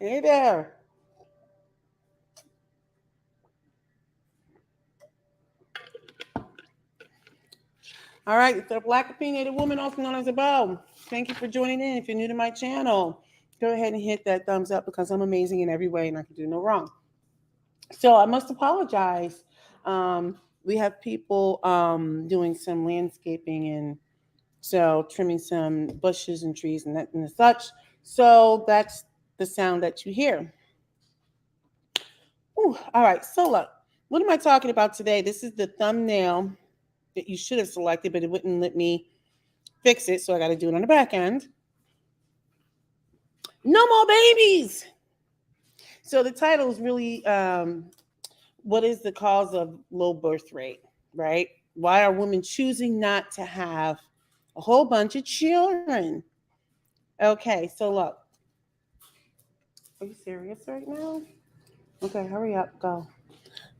Hey there. All right, the Black Opinionated Woman, also known as a B.O.W. Thank you for joining in. If you're new to my channel, go ahead and hit that thumbs up because I'm amazing in every way and I can do no wrong. So I must apologize. We have people doing some landscaping and so trimming some bushes and trees and that and such. So that's the sound that you hear. Ooh, all right, so look, what am I talking about today? This is the thumbnail that you should have selected, but it wouldn't let me fix it, so I got to do it on the back end. No more babies. So the title is really what is the cause of low birth rate, right? Why are women choosing not to have a whole bunch of children? Okay, so look, are you serious right now? Okay, hurry up, go.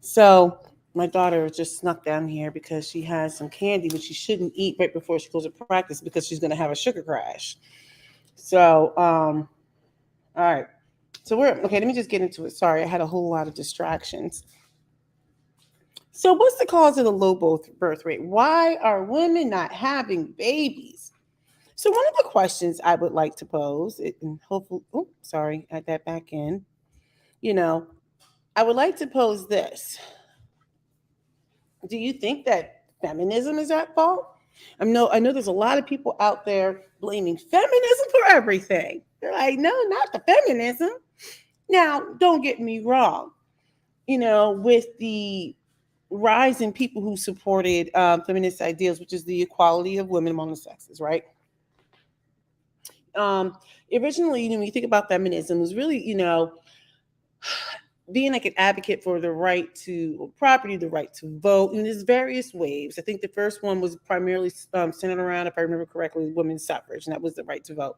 So my daughter just snuck down here because she has some candy which she shouldn't eat right before she goes to practice because she's going to have a sugar crash. So, all right. So we're okay. Let me just get into it. Sorry, I had a whole lot of distractions. So, what's the cause of the low birth rate? Why are women not having babies? So, one of the questions I would like to pose, and hopefully, oh, sorry, add that back in. You know, I would like to pose this: do you think that feminism is at fault? I know there's a lot of people out there blaming feminism for everything. They're like, no, not the feminism. Now, don't get me wrong. With the rise in people who supported feminist ideals, which is the equality of women among the sexes, right? Um, Originally, when you think about feminism, it was really, being like an advocate for the right to property, the right to vote, and there's various waves. I think the first one was primarily centered around, if I remember correctly, women's suffrage, and that was the right to vote.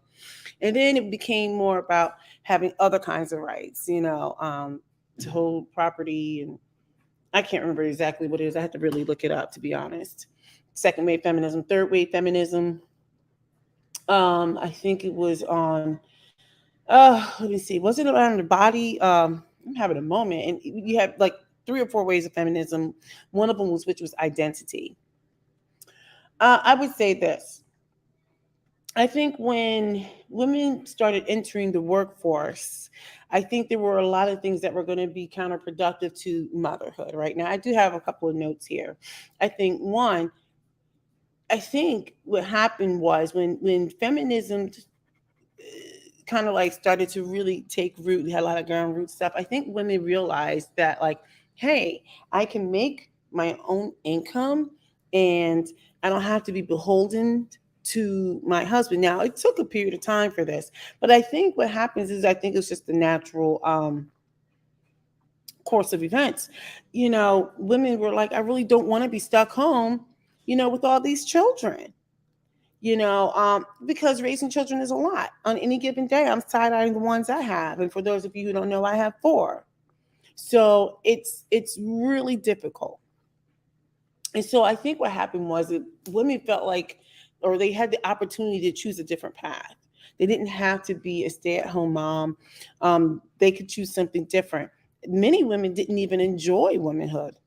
And then it became more about having other kinds of rights, to hold property, and I can't remember exactly what it is. I had to really look it up, to be honest. Second wave feminism, third wave feminism. I think it was on. Let me see. Was it around the body? I'm having a moment, and you have like three or four ways of feminism. One of them was which was identity. I would say this. I think when women started entering the workforce, I think there were a lot of things that were going to be counterproductive to motherhood. Right now, I do have a couple of notes here. I think one, I think what happened was when feminism kind of like started to really take root, we had a lot of ground root stuff. I think women realized that like, hey, I can make my own income and I don't have to be beholden to my husband. Now it took a period of time for this, but I think what happens is I think it's just the natural course of events. Women were like, I really don't want to be stuck home, with all these children. Because raising children is a lot. On any given day, I'm side-eyeing the ones I have, and for those of you who don't know, I have four. So it's really difficult. And so I think what happened was that women felt like, or they had the opportunity to choose a different path. They didn't have to be a stay-at-home mom. They could choose something different. Many women didn't even enjoy womanhood.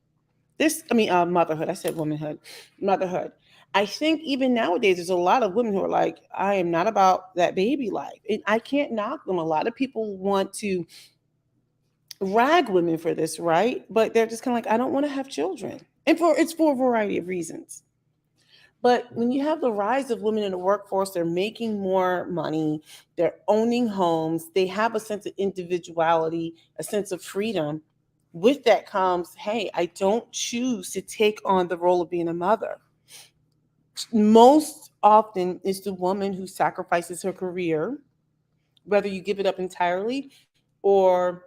Motherhood. I said womanhood, motherhood. I think even nowadays, there's a lot of women who are like, I am not about that baby life. And I can't knock them. A lot of people want to rag women for this, right? But they're just kind of like, I don't want to have children. And it's for a variety of reasons. But when you have the rise of women in the workforce, they're making more money, they're owning homes, they have a sense of individuality, a sense of freedom. With that comes, hey, I don't choose to take on the role of being a mother. Most often, it's the woman who sacrifices her career, whether you give it up entirely or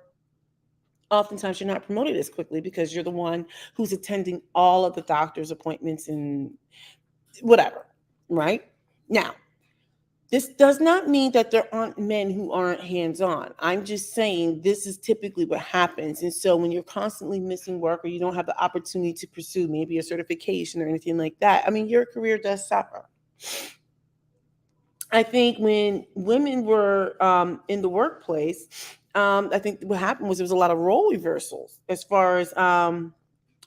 oftentimes you're not promoted as quickly because you're the one who's attending all of the doctor's appointments and whatever, right? Now, this does not mean that there aren't men who aren't hands on. I'm just saying this is typically what happens. And so when you're constantly missing work or you don't have the opportunity to pursue maybe a certification or anything like that, I mean, your career does suffer. I think when women were in the workplace, I think what happened was there was a lot of role reversals as far as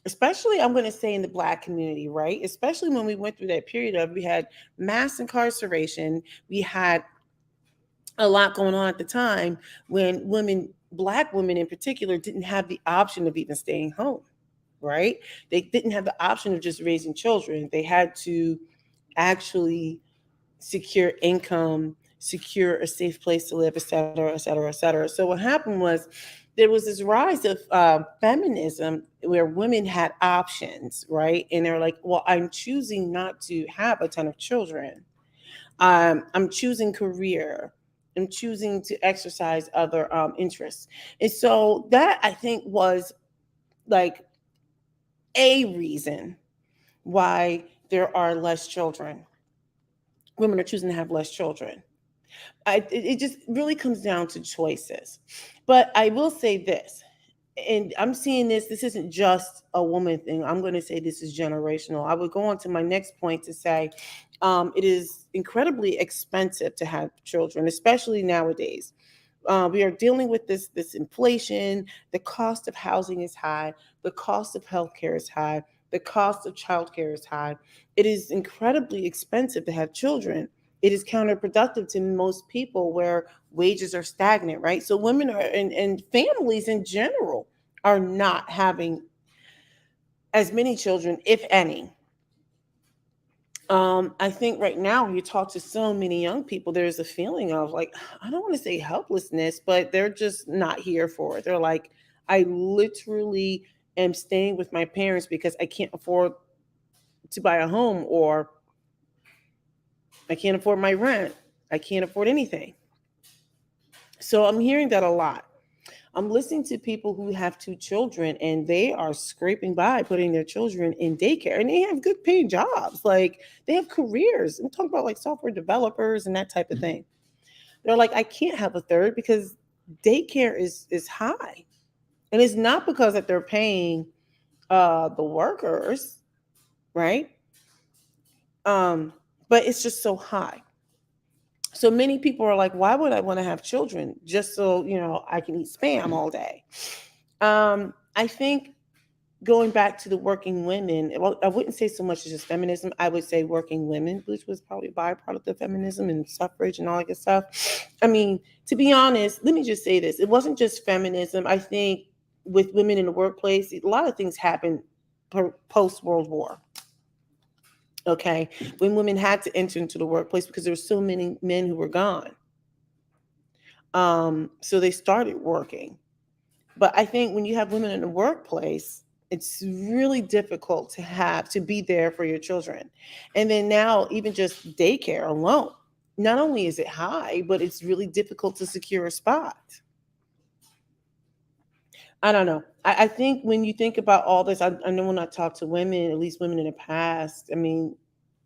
especially I'm going to say in the Black community, right? Especially when we went through that period of we had mass incarceration, we had a lot going on at the time when women, Black women in particular, didn't have the option of even staying home, right? They didn't have the option of just raising children. They had to actually secure income, secure a safe place to live, et cetera, et cetera, et cetera. So what happened was there was this rise of feminism where women had options, right? And they're like, well, I'm choosing not to have a ton of children. I'm choosing career. I'm choosing to exercise other interests. And so that I think was like a reason why there are less children. Women are choosing to have less children. It just really comes down to choices. But I will say this, and I'm seeing this, this isn't just a woman thing. I'm going to say this is generational. I would go on to my next point to say it is incredibly expensive to have children, especially nowadays. We are dealing with this inflation. The cost of housing is high. The cost of healthcare is high. The cost of childcare is high. It is incredibly expensive to have children. It is counterproductive to most people where wages are stagnant, right? So women are and families in general are not having as many children, if any. I think right now when you talk to so many young people, there's a feeling of like, I don't want to say helplessness, but they're just not here for it. They're like, I literally am staying with my parents because I can't afford to buy a home, or I can't afford my rent. I can't afford anything. So I'm hearing that a lot. I'm listening to people who have two children and they are scraping by putting their children in daycare, and they have good paying jobs. Like they have careers. I'm talking about like software developers and that type of thing. They're like, I can't have a third because daycare is high. And it's not because that they're paying the workers, right? Um, but it's just so high. So many people are like, why would I want to have children just so, I can eat spam all day? I think going back to the working women, well, I wouldn't say so much as just feminism. I would say working women, which was probably a byproduct of feminism and suffrage and all that good stuff. I mean, to be honest, let me just say this. It wasn't just feminism. I think with women in the workplace, a lot of things happened post World War. Okay. When women had to enter into the workplace because there were so many men who were gone. So they started working. But I think when you have women in the workplace, it's really difficult to be there for your children. And then now, even just daycare alone, not only is it high, but it's really difficult to secure a spot. I don't know. I think when you think about all this, I know when I talk to women, at least women in the past, I mean,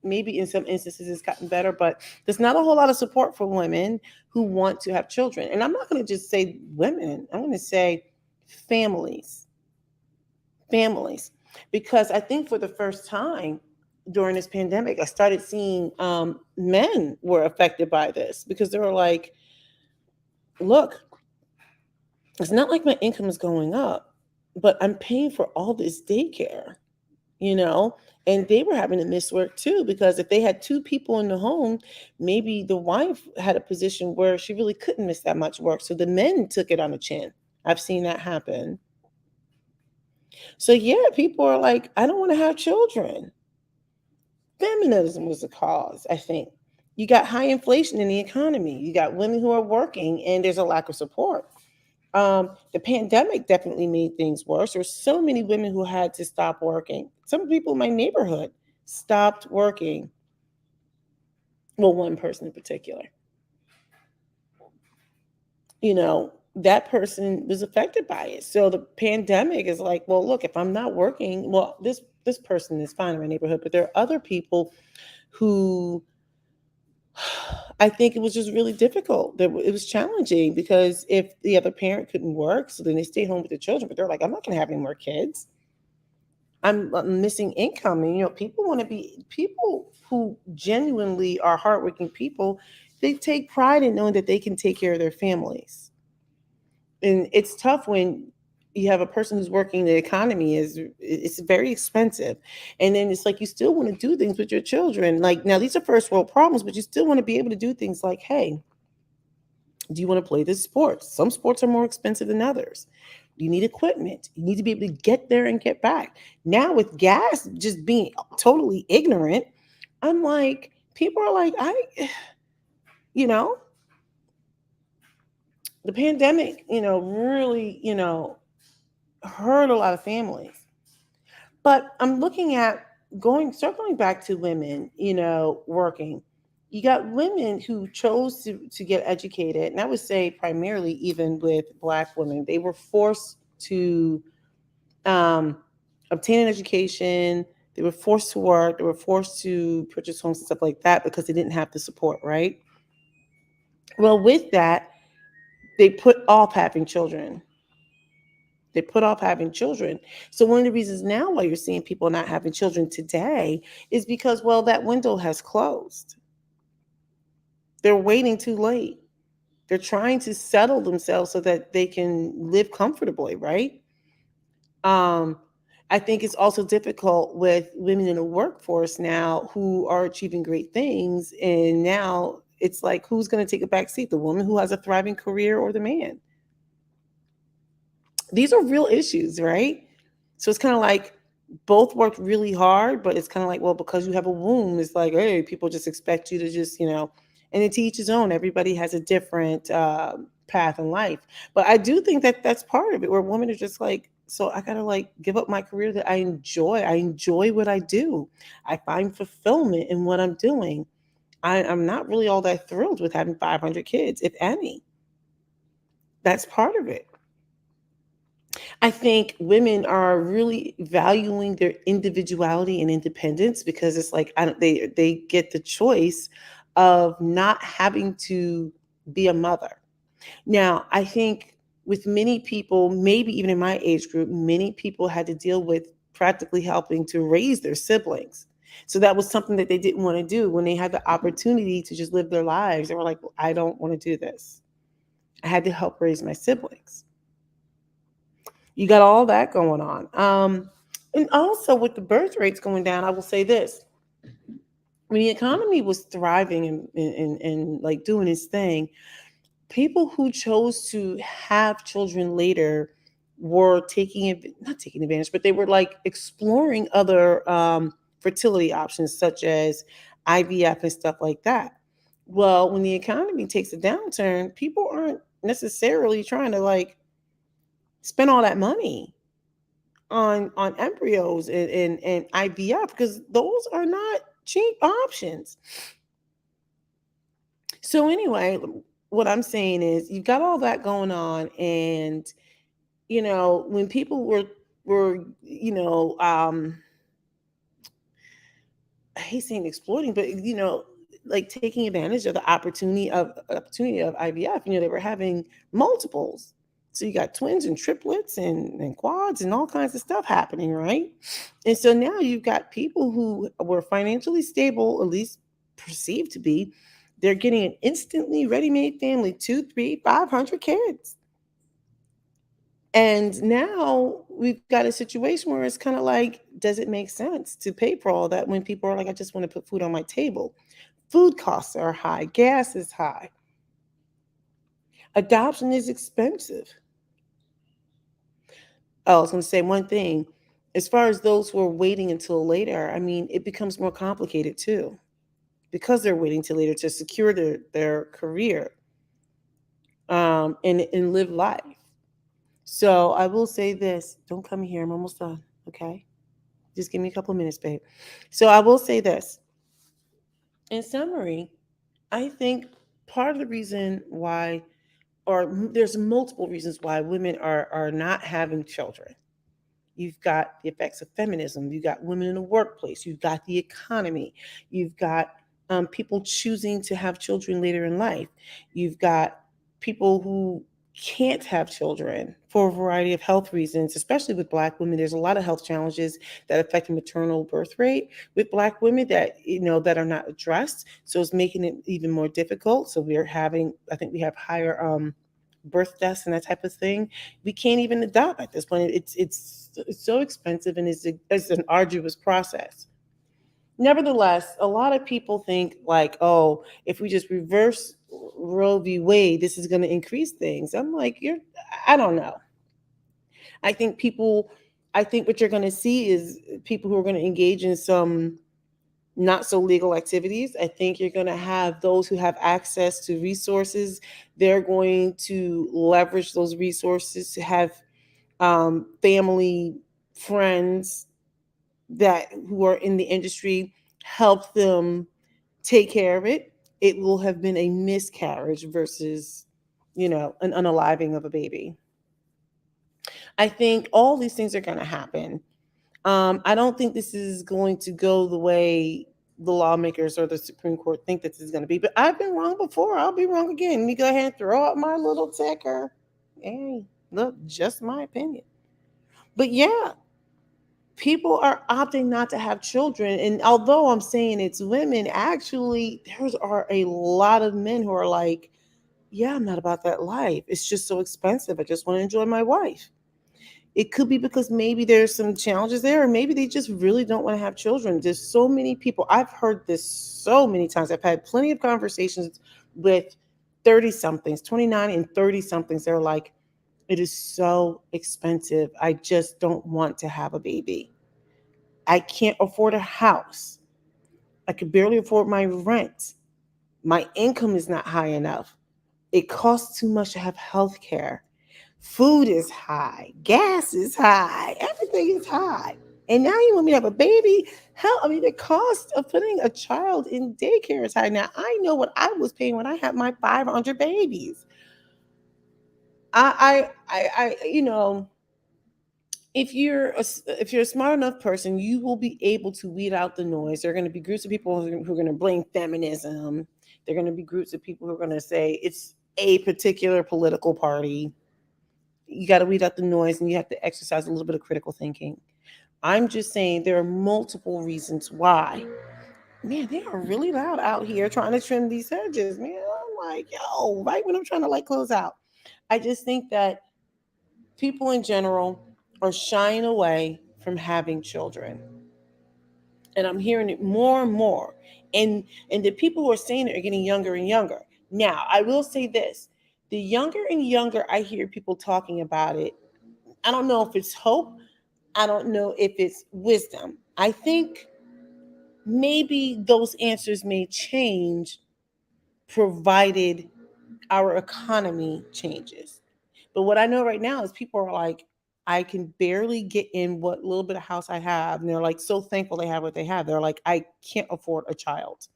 maybe in some instances it's gotten better, but there's not a whole lot of support for women who want to have children. And I'm not going to just say women, I'm going to say families, families, because I think for the first time during this pandemic, I started seeing men were affected by this because they were like, look, it's not like my income is going up, but I'm paying for all this daycare, you know? And they were having to miss work too, because if they had two people in the home, maybe the wife had a position where she really couldn't miss that much work. So the men took it on the chin. I've seen that happen. So yeah, people are like, I don't want to have children. Feminism was the cause, I think. You got high inflation in the economy. You got women who are working and there's a lack of support. The pandemic definitely made things worse. There's so many women who had to stop working. Some people in my neighborhood stopped working. Well, one person in particular. That person was affected by it. So the pandemic is like, well, look, if I'm not working, well, this person is fine in my neighborhood, but there are other people who I think it was just really difficult. It was challenging because if the other parent couldn't work, so then they stayed home with the children. But they're like, I'm not going to have any more kids. I'm missing income, and people want to be people who genuinely are hardworking people. They take pride in knowing that they can take care of their families. And it's tough when you have a person who's working, the economy is, it's very expensive, and then it's like you still want to do things with your children. Like, now these are first world problems, but you still want to be able to do things like, hey, do you want to play this sport? Some sports are more expensive than others. You need equipment. You need to be able to get there and get back. Now with gas just being totally ignorant, I'm like, people are like, you know, the pandemic, really, hurt a lot of families. But I'm looking at circling back to women, working. You got women who chose to get educated, and I would say primarily even with Black women, they were forced to um, obtain an education. They were forced to work. They were forced to purchase homes and stuff like that because they didn't have the support, right? Well, with that, they put off having children. They put off having children. So one of the reasons now why you're seeing people not having children today is because, well, that window has closed. They're waiting too late. They're trying to settle themselves so that they can live comfortably, right? Um, I think it's also difficult with women in the workforce now who are achieving great things. And now it's like, who's going to take a back seat? The woman who has a thriving career or the man? These are real issues, right? So it's kind of like both worked really hard, but it's kind of like, well, because you have a womb, it's like, hey, people just expect you to just, and to each his own. Everybody has a different path in life. But I do think that that's part of it, where women are just like, so I gotta like give up my career that I enjoy. I enjoy what I do. I find fulfillment in what I'm doing. I'm not really all that thrilled with having 500 kids, if any. That's part of it. I think women are really valuing their individuality and independence because it's like, I don't, they get the choice of not having to be a mother. Now, I think with many people, maybe even in my age group, many people had to deal with practically helping to raise their siblings. So that was something that they didn't want to do when they had the opportunity to just live their lives. They were like, well, I don't want to do this. I had to help raise my siblings. You got all that going on. And also with the birth rates going down, I will say this. When the economy was thriving and like doing its thing, people who chose to have children later were not taking advantage, but they were like exploring other fertility options such as IVF and stuff like that. Well, when the economy takes a downturn, people aren't necessarily trying to like spend all that money on embryos and IVF because those are not cheap options. So anyway, what I'm saying is you've got all that going on, and when people were I hate saying exploiting, but like taking advantage of the opportunity of IVF. They were having multiples. So you got twins and triplets and quads and all kinds of stuff happening, right? And so now you've got people who were financially stable, at least perceived to be. They're getting an instantly ready-made family, 2, 3, 500 kids. And now we've got a situation where it's kind of like, does it make sense to pay for all that when people are like, I just want to put food on my table? Food costs are high, gas is high, adoption is expensive. Oh, I was going to say one thing. As far as those who are waiting until later, I mean, it becomes more complicated too because they're waiting till later to secure their career and live life. So I will say this. Don't come here. I'm almost done. Okay. Just give me a couple of minutes, babe. So I will say this. In summary, I think part of the reason why, or there's multiple reasons why women are not having children. You've got the effects of feminism. You've got women in the workplace. You've got the economy. You've got people choosing to have children later in life. You've got people who can't have children for a variety of health reasons, especially with Black women. There's a lot of health challenges that affect the maternal birth rate with Black women that that are not addressed. So it's making it even more difficult. So we're having, I think we have higher birth deaths and that type of thing, we can't even adopt at this point. It's so expensive and it's an arduous process. Nevertheless, a lot of people think like, oh, if we just reverse Roe v. Wade, this is going to increase things. I'm like, I don't know. I think people, I think what you're going to see is people who are going to engage in some not so legal activities. I think you're going to have those who have access to resources. They're going to leverage those resources to have family, friends that who are in the industry help them take care of it. It will have been a miscarriage versus, an unaliving of a baby. I think all these things are going to happen. I don't think this is going to go the way the lawmakers or the Supreme Court think that this is going to be. But I've been wrong before. I'll be wrong again. Let me go ahead and throw out my little ticker. Hey, look, just my opinion. But yeah, people are opting not to have children. And although I'm saying it's women, actually, there are a lot of men who are like, yeah, I'm not about that life. It's just so expensive. I just want to enjoy my wife. It could be because maybe there's some challenges there, or maybe they just really don't want to have children. There's so many people. I've heard this so many times. I've had plenty of conversations with 30 somethings, 29 and 30 somethings. They're like, it is so expensive. I just don't want to have a baby. I can't afford a house. I could barely afford my rent. My income is not high enough. It costs too much to have health care. Food is high, gas is high, everything is high. And now you want me to have a baby? Hell, I mean, the cost of putting a child in daycare is high. Now, I know what I was paying when I had my 500 babies. If you're a smart enough person, you will be able to weed out the noise. There are going to be groups of people who are going to blame feminism. There are going to be groups of people who are going to say it's a particular political party. You got to weed out the noise and you have to exercise a little bit of critical thinking. I'm just saying there are multiple reasons why. Man, they are really loud out here trying to trim these hedges, man. I'm like, yo, right when I'm trying to like close out. I just think that people in general are shying away from having children. And I'm hearing it more and more. And the people who are saying it are getting younger and younger. Now, I will say this. The younger and younger I hear people talking about it, I don't know if it's hope. I don't know if it's wisdom. I think maybe those answers may change provided our economy changes. But what I know right now is people are like, I can barely get in what little bit of house I have. And they're like so thankful they have what they have. They're like, I can't afford a child.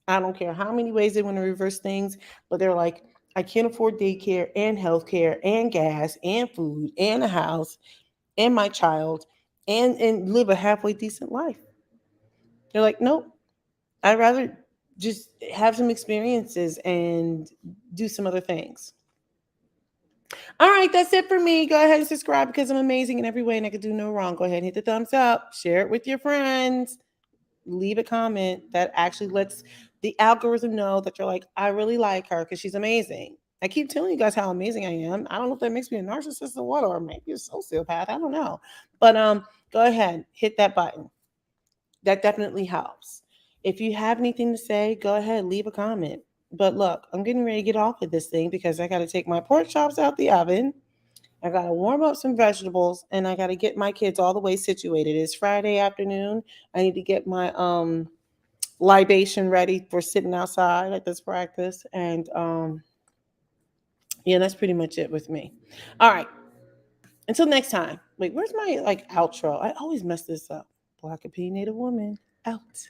I don't care how many ways they want to reverse things, but they're like, I can't afford daycare and healthcare and gas and food and a house and my child and live a halfway decent life. They're like, nope, I'd rather just have some experiences and do some other things. All right, that's it for me. Go ahead and subscribe because I'm amazing in every way and I can do no wrong. Go ahead and hit the thumbs up, share it with your friends, leave a comment that actually lets the algorithm know that you're like, I really like her because she's amazing. I keep telling you guys how amazing I am. I don't know if that makes me a narcissist or what, or maybe a sociopath. I don't know. But go ahead, hit that button. That definitely helps. If you have anything to say, go ahead, leave a comment. But look, I'm getting ready to get off of this thing because I got to take my pork chops out the oven. I got to warm up some vegetables and I got to get my kids all the way situated. It's Friday afternoon. I need to get my libation ready for sitting outside at this practice. And yeah, that's pretty much it with me. All right. Until next time. Wait, where's my like outro? I always mess this up. Black opinionated woman out.